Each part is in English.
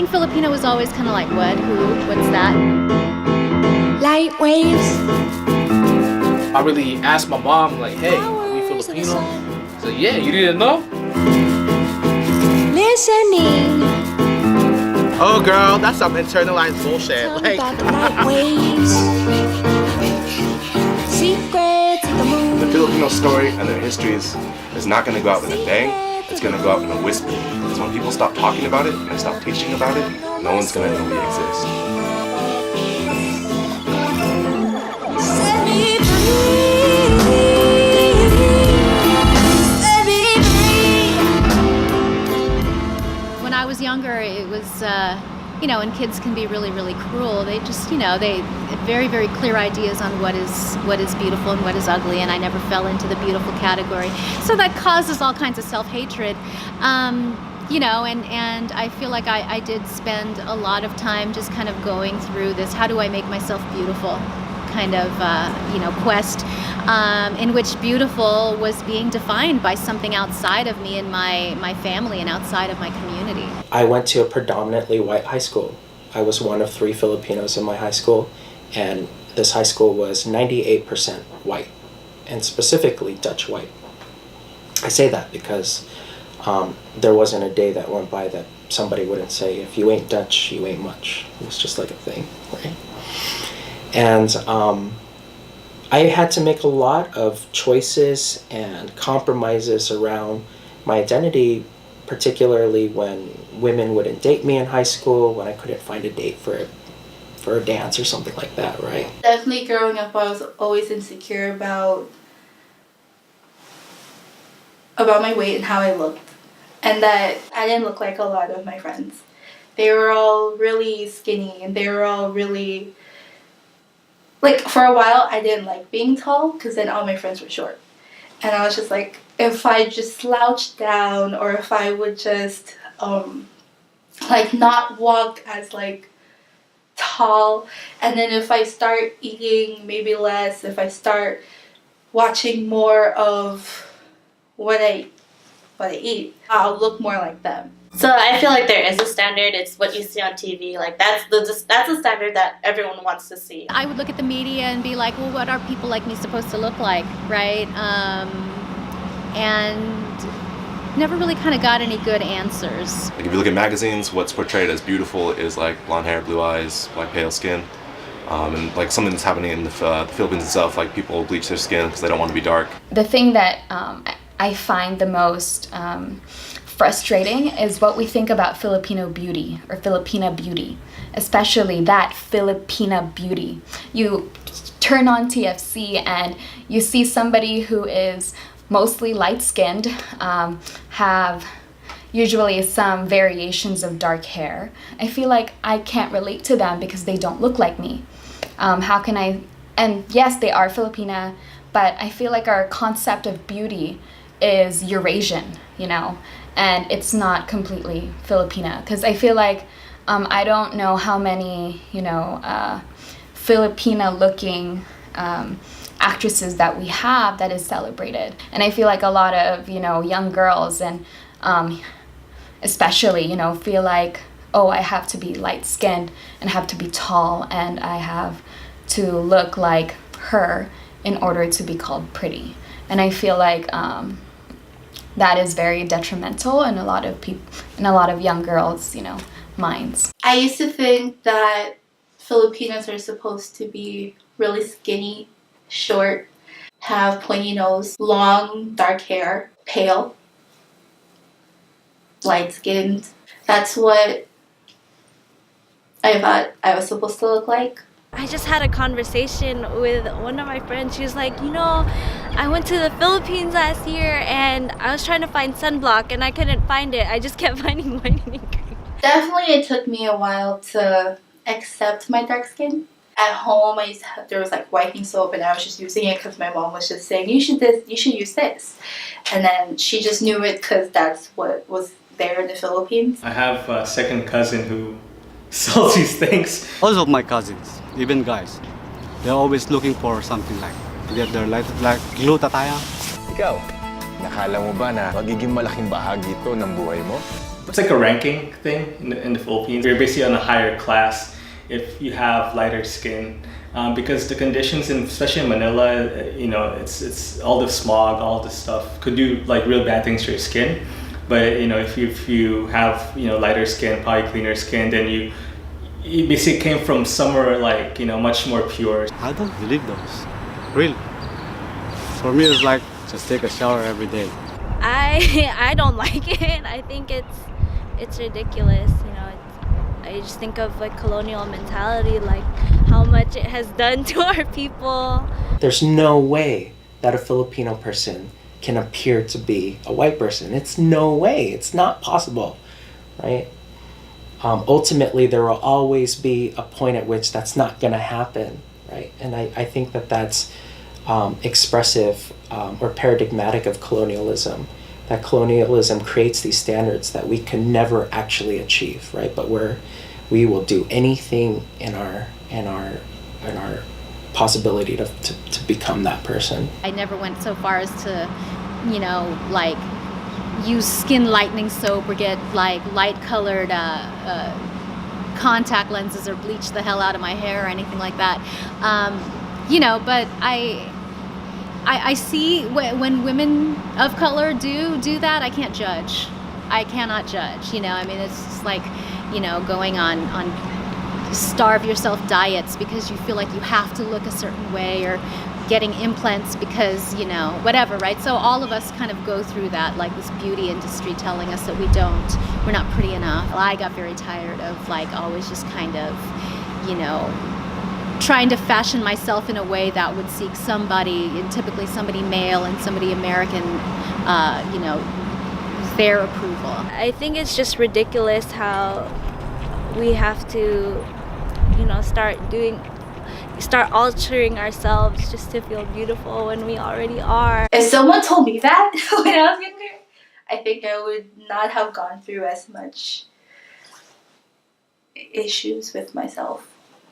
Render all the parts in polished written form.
saying Filipino was always kind of like, what, who, what's that? Light waves. I really asked my mom, like, hey, are we Filipino? So yeah, you didn't know? Listening. Oh girl, that's some internalized bullshit. Tell me about the light waves. Secrets of the moon. The Filipino story and their histories is not going to go out in a bang, it's going to go out in a whisper. Because when people stop talking about it and they stop teaching about it, no one's going to know we exist. Set me free. Set me free. When I was younger, it was, and kids can be really, really cruel. They just, they have very, very clear ideas on what is beautiful and what is ugly, and I never fell into the beautiful category. So that causes all kinds of self-hatred, and I feel like I did spend a lot of time just kind of going through this, how do I make myself beautiful kind of, quest, in which beautiful was being defined by something outside of me and my family and outside of my community. I went to a predominantly white high school. I was one of 3 Filipinos in my high school, and this high school was 98% white, and specifically Dutch white. I say that because there wasn't a day that went by that somebody wouldn't say, if you ain't Dutch, you ain't much. It was just like a thing, right? And I had to make a lot of choices and compromises around my identity, particularly when women wouldn't date me in high school, when I couldn't find a date for a dance or something like that, right? Definitely growing up, I was always insecure about my weight and how I looked. And that I didn't look like a lot of my friends. They were all really skinny, and they were all really... Like, for a while, I didn't like being tall, because then all my friends were short. And I was just like, if I just slouched down, or if I would just, not walk as, tall, and then if I start eating maybe less, if I start watching more of what I eat, I'll look more like them. So I feel like there is a standard. It's what you see on TV. Like that's the standard that everyone wants to see. I would look at the media and be like, well, what are people like me supposed to look like, right? And never really kind of got any good answers. Like if you look at magazines, what's portrayed as beautiful is like blonde hair, blue eyes, like pale skin. And like something that's happening in the Philippines itself, like people bleach their skin because they don't want to be dark. The thing that I find the most frustrating is what we think about Filipino beauty or Filipina beauty, especially that Filipina beauty. You turn on TFC and you see somebody who is mostly light-skinned, have usually some variations of dark hair. I feel like I can't relate to them because they don't look like me. How can I? And yes, they are Filipina, but I feel like our concept of beauty is Eurasian, and it's not completely Filipina, because I feel like I don't know how many Filipina looking actresses that we have that is celebrated, and I feel like a lot of young girls and especially feel like, oh, I have to be light skinned and have to be tall and I have to look like her in order to be called pretty. And I feel like that is very detrimental in a lot of young girls, minds. I used to think that Filipinos are supposed to be really skinny, short, have pointy nose, long dark hair, pale, light-skinned. That's what I thought I was supposed to look like. I just had a conversation with one of my friends. She was like, I went to the Philippines last year and I was trying to find sunblock and I couldn't find it. I just kept finding whitening cream. Definitely it took me a while to accept my dark skin. At home, there was whitening soap and I was just using it because my mom was just saying, you should use this. And then she just knew it because that's what was there in the Philippines. I have a second cousin who sells these things. Also my cousins, even guys, they're always looking for something like to get their life like glutataya. Ikaw, nakala mo ba na magiging malaking bahagi ito ng buhay mo? it's like a ranking thing in the Philippines. You're basically on a higher class if you have lighter skin. Because the conditions, especially in Manila, it's all the smog, all this stuff could do like real bad things to your skin. But if you have lighter skin, probably cleaner skin, then you basically came from somewhere like much more pure. I don't believe those. Really. For me, it's like just take a shower every day. I don't like it. I think it's ridiculous. I just think of like colonial mentality, like how much it has done to our people. There's no way that a Filipino person can appear to be a white person. It's no way. It's not possible, right? Ultimately, there will always be a point at which that's not going to happen, right? And I think that that's expressive or paradigmatic of colonialism. That colonialism creates these standards that we can never actually achieve, right? But we will do anything in our possibility to become that person. I never went so far as to, like use skin lightening soap or get like light colored contact lenses or bleach the hell out of my hair or anything like that. But I see when women of color do that, I can't judge. I cannot judge. It's just like, going on starve yourself diets because you feel like you have to look a certain way, or getting implants because, whatever, right? So all of us kind of go through that, like this beauty industry telling us that we're not pretty enough. I got very tired of like always just kind of, trying to fashion myself in a way that would seek somebody, and typically somebody male and somebody American, their approval. I think it's just ridiculous how we have to, start altering ourselves just to feel beautiful when we already are. If someone told me that when I was younger, I think I would not have gone through as much issues with myself.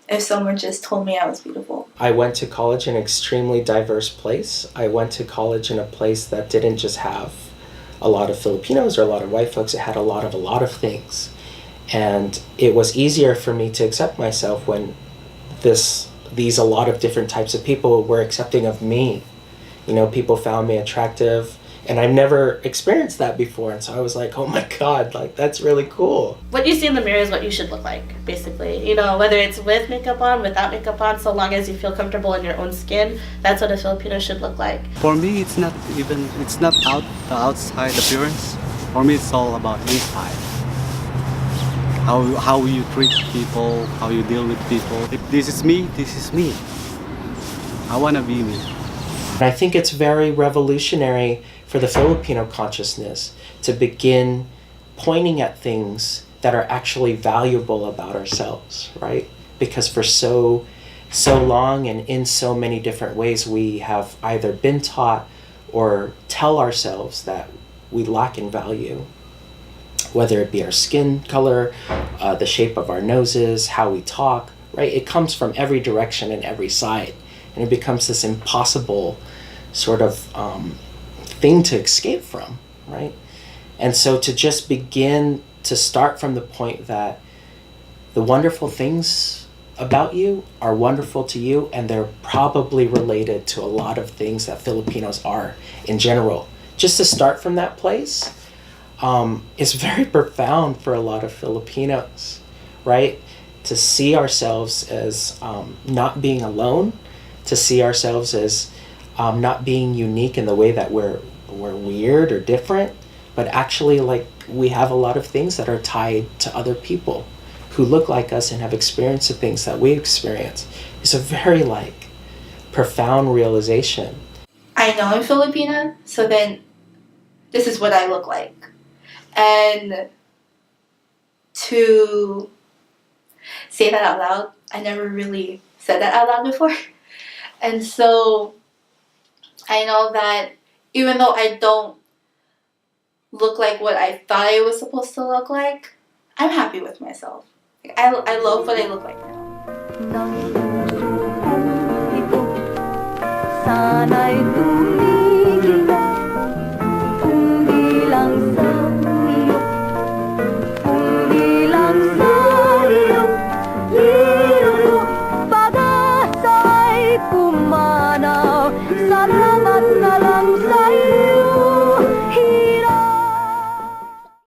If someone just told me I was beautiful. I went to college in an extremely diverse place. I went to college in a place that didn't just have a lot of Filipinos or a lot of white folks. It had a lot of things. And it was easier for me to accept myself when these a lot of different types of people were accepting of me. People found me attractive, and I've never experienced that before. And so I was like, oh my God, like that's really cool. What you see in the mirror is what you should look like, basically. Whether it's with makeup on, without makeup on, so long as you feel comfortable in your own skin, that's what a Filipino should look like. For me, it's not the outside appearance. For me, it's all about inside. How you treat people, how you deal with people. If this is me, this is me. I want to be me. And I think it's very revolutionary for the Filipino consciousness to begin pointing at things that are actually valuable about ourselves, right? Because for so long and in so many different ways, we have either been taught or tell ourselves that we lack in value. Whether it be our skin color, the shape of our noses, how we talk, right? It comes from every direction and every side. And it becomes this impossible sort of thing to escape from, right? And so to just begin to start from the point that the wonderful things about you are wonderful to you, and they're probably related to a lot of things that Filipinos are in general. Just to start from that place, is very profound for a lot of Filipinos, right? To see ourselves as not being alone, to see ourselves as not being unique in the way that we're weird or different, but actually like we have a lot of things that are tied to other people who look like us and have experienced the things that we experience. It's a very like profound realization. I know I'm Filipina, so then this is what I look like. And to say that out loud, I never really said that out loud before. And so I know that even though I don't look like what I thought I was supposed to look like, I'm happy with myself. I love what I look like now.